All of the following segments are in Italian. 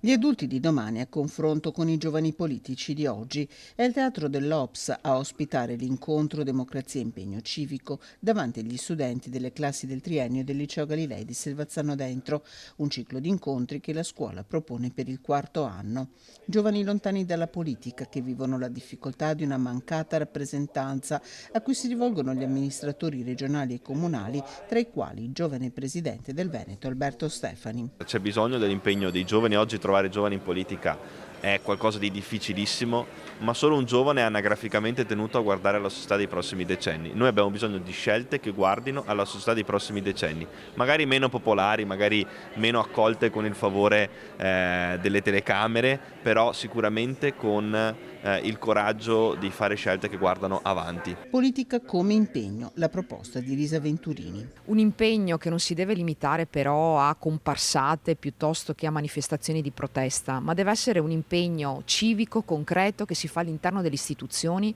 Gli adulti di domani a confronto con i giovani politici di oggi. È il teatro dell'Ops a ospitare l'incontro Democrazia e Impegno Civico davanti agli studenti delle classi del triennio del Liceo Galilei di Silvazzano Dentro, un ciclo di incontri che la scuola propone per il quarto anno. Giovani lontani dalla politica che vivono la difficoltà di una mancata rappresentanza a cui si rivolgono gli amministratori regionali e comunali, tra i quali il giovane presidente del Veneto Alberto Stefani. C'è bisogno dell'impegno dei giovani, oggi trovare giovani in politica è qualcosa di difficilissimo, ma solo un giovane è anagraficamente tenuto a guardare alla società dei prossimi decenni. Noi abbiamo bisogno di scelte che guardino alla società dei prossimi decenni, magari meno popolari, magari meno accolte con il favore delle telecamere, però sicuramente con il coraggio di fare scelte che guardano avanti. Politica come impegno, la proposta di Lisa Venturini. Un impegno che non si deve limitare però a comparsate piuttosto che a manifestazioni di protesta, ma deve essere un impegno civico, concreto, che si fa all'interno delle istituzioni,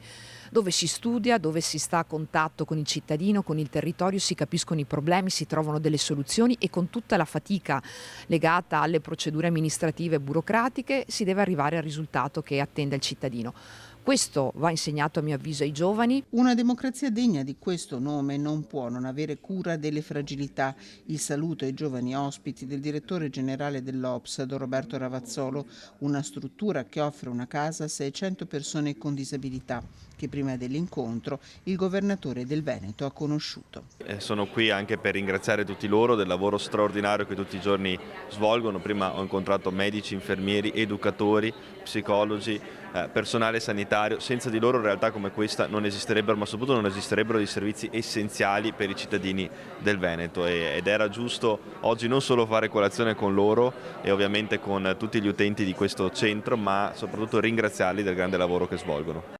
dove si studia, dove si sta a contatto con il cittadino, con il territorio, si capiscono i problemi, si trovano delle soluzioni e con tutta la fatica legata alle procedure amministrative e burocratiche si deve arrivare al risultato che attende il cittadino. Questo va insegnato a mio avviso ai giovani. Una democrazia degna di questo nome non può non avere cura delle fragilità. Il saluto ai giovani ospiti del direttore generale dell'Ops, Don Roberto Ravazzolo, una struttura che offre una casa a 600 persone con disabilità, che prima dell'incontro il governatore del Veneto ha conosciuto. Sono qui anche per ringraziare tutti loro del lavoro straordinario che tutti i giorni svolgono. Prima ho incontrato medici, infermieri, educatori, psicologi, personale sanitario. Senza di loro realtà come questa non esisterebbero, ma soprattutto non esisterebbero dei servizi essenziali per i cittadini del Veneto ed era giusto oggi non solo fare colazione con loro e ovviamente con tutti gli utenti di questo centro, ma soprattutto ringraziarli del grande lavoro che svolgono.